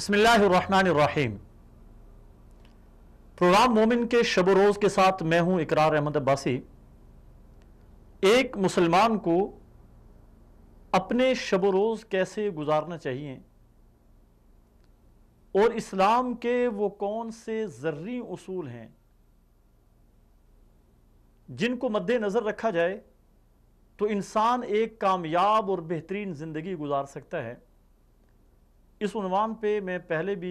بسم اللہ الرحمن الرحیم۔ پروگرام مومن کے شب و روز کے ساتھ میں ہوں اقرار احمد عباسی۔ ایک مسلمان کو اپنے شب و روز کیسے گزارنا چاہیے اور اسلام کے وہ کون سے ذرعی اصول ہیں جن کو مد نظر رکھا جائے تو انسان ایک کامیاب اور بہترین زندگی گزار سکتا ہے، اس عنوان پہ میں پہلے بھی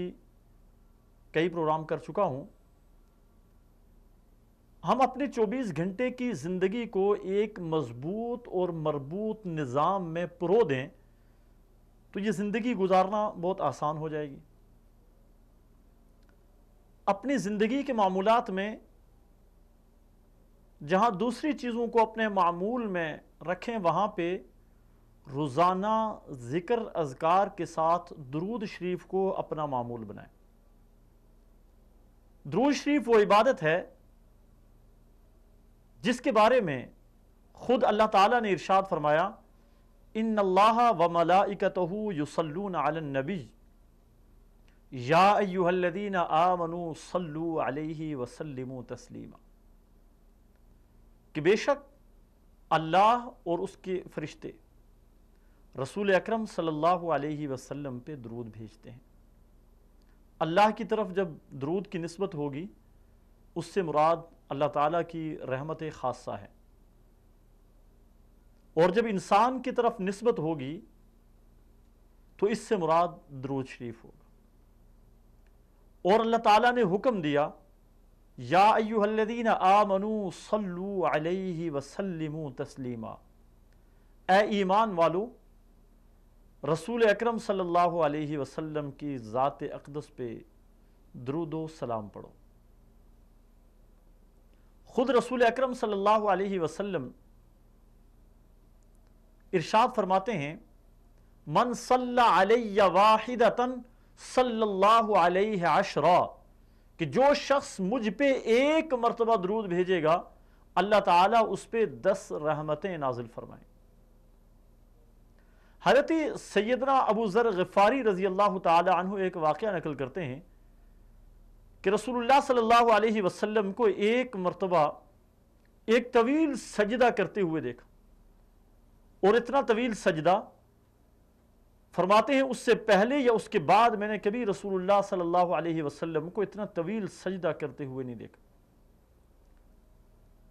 کئی پروگرام کر چکا ہوں۔ ہم اپنے 24 گھنٹے کی زندگی کو ایک مضبوط اور مربوط نظام میں پرو دیں تو یہ زندگی گزارنا بہت آسان ہو جائے گی۔ اپنی زندگی کے معمولات میں جہاں دوسری چیزوں کو اپنے معمول میں رکھیں، وہاں پہ روزانہ ذکر اذکار کے ساتھ درود شریف کو اپنا معمول بنائیں۔ درود شریف وہ عبادت ہے جس کے بارے میں خود اللہ تعالیٰ نے ارشاد فرمایا، ان اللہ وملائکتہ یصلون علی النبی یا ایھا الذین آمنوا صلوا علیہ وسلموا تسلیما، کہ بے شک اللہ اور اس کے فرشتے رسول اکرم صلی اللہ علیہ وسلم پہ درود بھیجتے ہیں۔ اللہ کی طرف جب درود کی نسبت ہوگی اس سے مراد اللہ تعالیٰ کی رحمت خاصہ ہے، اور جب انسان کی طرف نسبت ہوگی تو اس سے مراد درود شریف ہوگا۔ اور اللہ تعالیٰ نے حکم دیا، یا ایھا الذین آمنوا صلوا علیہ وسلموا تسلیما، اے ایمان والو رسول اکرم صلی اللہ علیہ وسلم کی ذات اقدس پہ درود و سلام پڑھو۔ خود رسول اکرم صلی اللہ علیہ وسلم ارشاد فرماتے ہیں، من صلی علی واحدۃ صلی اللہ علیہ عشرا، کہ جو شخص مجھ پہ ایک مرتبہ درود بھیجے گا اللہ تعالیٰ اس پہ 10 رحمتیں نازل فرمائیں۔ حضرت سیدنا ابو ذر غفاری رضی اللہ تعالی عنہ ایک واقعہ نقل کرتے ہیں کہ رسول اللہ صلی اللہ علیہ وسلم کو ایک مرتبہ ایک طویل سجدہ کرتے ہوئے دیکھا، اور اتنا طویل سجدہ، فرماتے ہیں اس سے پہلے یا اس کے بعد میں نے کبھی رسول اللہ صلی اللہ علیہ وسلم کو اتنا طویل سجدہ کرتے ہوئے نہیں دیکھا۔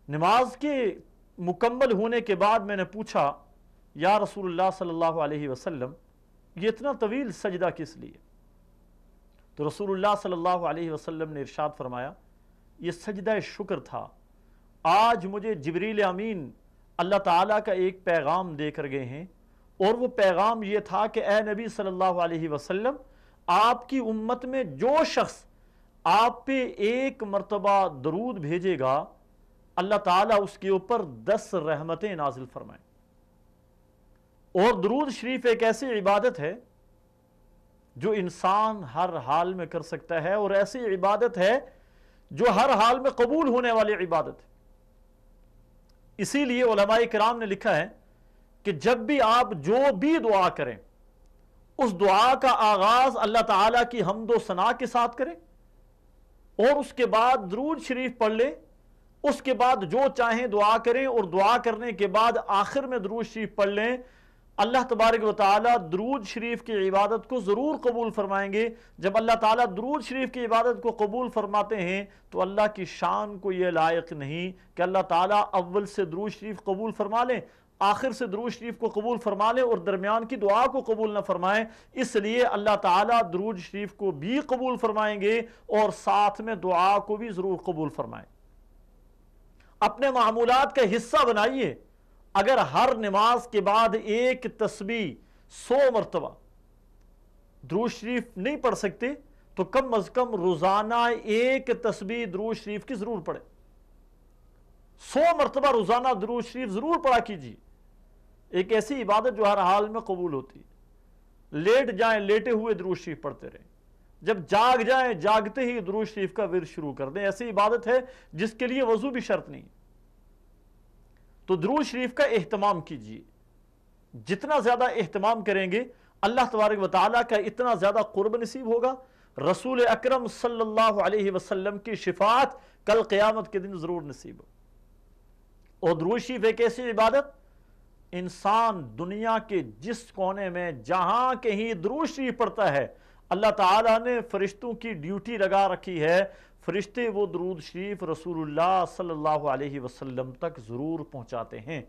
نماز کے مکمل ہونے کے بعد میں نے پوچھا، یا رسول اللہ صلی اللہ علیہ وسلم یہ اتنا طویل سجدہ کس لیے؟ تو رسول اللہ صلی اللہ علیہ وسلم نے ارشاد فرمایا، یہ سجدہ شکر تھا، آج مجھے جبریل امین اللہ تعالیٰ کا ایک پیغام دے کر گئے ہیں، اور وہ پیغام یہ تھا کہ اے نبی صلی اللہ علیہ وسلم، آپ کی امت میں جو شخص آپ پہ ایک مرتبہ درود بھیجے گا اللہ تعالیٰ اس کے اوپر 10 رحمتیں نازل فرمائیں۔ اور درود شریف ایک ایسی عبادت ہے جو انسان ہر حال میں کر سکتا ہے، اور ایسی عبادت ہے جو ہر حال میں قبول ہونے والی عبادت ہے۔ اسی لیے علماء کرام نے لکھا ہے کہ جب بھی آپ جو بھی دعا کریں اس دعا کا آغاز اللہ تعالیٰ کی حمد و ثنا کے ساتھ کریں، اور اس کے بعد درود شریف پڑھ لیں، اس کے بعد جو چاہیں دعا کریں، اور دعا کرنے کے بعد آخر میں درود شریف پڑھ لیں۔ اللہ تبارک و تعالیٰ درود شریف کی عبادت کو ضرور قبول فرمائیں گے۔ جب اللہ تعالیٰ درود شریف کی عبادت کو قبول فرماتے ہیں تو اللہ کی شان کو یہ لائق نہیں کہ اللہ تعالیٰ اول سے درود شریف قبول فرما لیں، آخر سے درود شریف کو قبول فرما لیں، اور درمیان کی دعا کو قبول نہ فرمائیں۔ اس لیے اللہ تعالیٰ درود شریف کو بھی قبول فرمائیں گے اور ساتھ میں دعا کو بھی ضرور قبول فرمائیں۔ اپنے معمولات کا حصہ بنائیے، اگر ہر نماز کے بعد ایک تسبیح 100 مرتبہ درود شریف نہیں پڑھ سکتے تو کم از کم روزانہ ایک تسبیح درود شریف کی ضرور پڑھیں۔ 100 مرتبہ روزانہ درود شریف ضرور پڑھا کیجیے۔ ایک ایسی عبادت جو ہر حال میں قبول ہوتی ہے۔ لیٹ جائیں لیٹے ہوئے درود شریف پڑھتے رہیں، جب جاگ جائیں جاگتے ہی درود شریف کا ورد شروع کر دیں۔ ایسی عبادت ہے جس کے لیے وضو بھی شرط نہیں۔ تو درود شریف کا اہتمام کیجیے، جتنا زیادہ اہتمام کریں گے اللہ تبارک و تعالیٰ کا اتنا زیادہ قرب نصیب ہوگا، رسول اکرم صلی اللہ علیہ وسلم کی شفاعت کل قیامت کے دن ضرور نصیب ہو۔ اور درود شریف ایک ایسی عبادت، انسان دنیا کے جس کونے میں جہاں کہیں درود شریف پڑھتا ہے، اللہ تعالیٰ نے فرشتوں کی ڈیوٹی لگا رکھی ہے، فرشتے وہ درود شریف رسول اللہ صلی اللہ علیہ وسلم تک ضرور پہنچاتے ہیں۔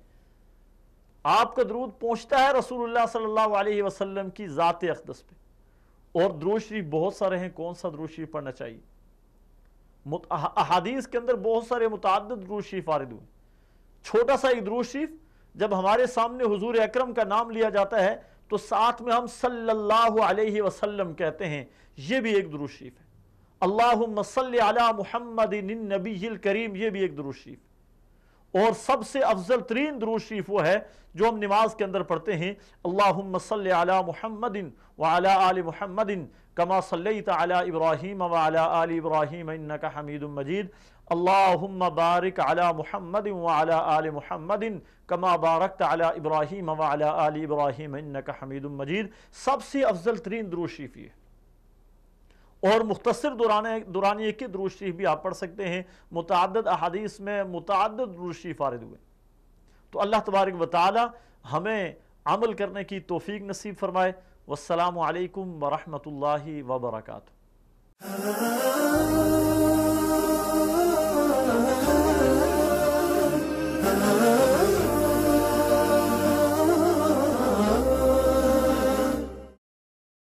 آپ کا درود پہنچتا ہے رسول اللہ صلی اللہ علیہ وسلم کی ذات اقدس پہ۔ اور درود شریف بہت سارے ہیں، کون سا درود شریف پڑھنا چاہیے؟ احادیث کے اندر بہت سارے متعدد درود شریف وارد ہوئے۔ چھوٹا سا ایک درود شریف جب ہمارے سامنے حضور اکرم کا نام لیا جاتا ہے تو ساتھ میں ہم صلی اللہ علیہ وسلم کہتے ہیں، یہ بھی ایک درود شریف ہے۔ اللہم صلی علی محمد النبی الکریم، یہ بھی ایک درود شریف۔ اور سب سے افضل ترین درود شریف وہ ہے جو ہم نماز کے اندر پڑھتے ہیں، اللہم صلی علی محمد وعلی آل محمد کما صلیت علی ابراہیم وعلی آل ابراہیم انک حمید مجید، اللہم بارک علی محمد وعلی آل محمد کما بارکت علی ابراہیم وعلی آل ابراہیم انک حمید مجید۔ سب سے افضل ترین درود شریف یہ ہے۔ اور مختصر دورانیے کے درود شریف بھی آپ پڑھ سکتے ہیں، متعدد احادیث میں متعدد درود شریف وارد ہوئے۔ تو اللہ تبارک و تعالی ہمیں عمل کرنے کی توفیق نصیب فرمائے۔ والسلام علیکم ورحمۃ اللہ وبرکاتہ۔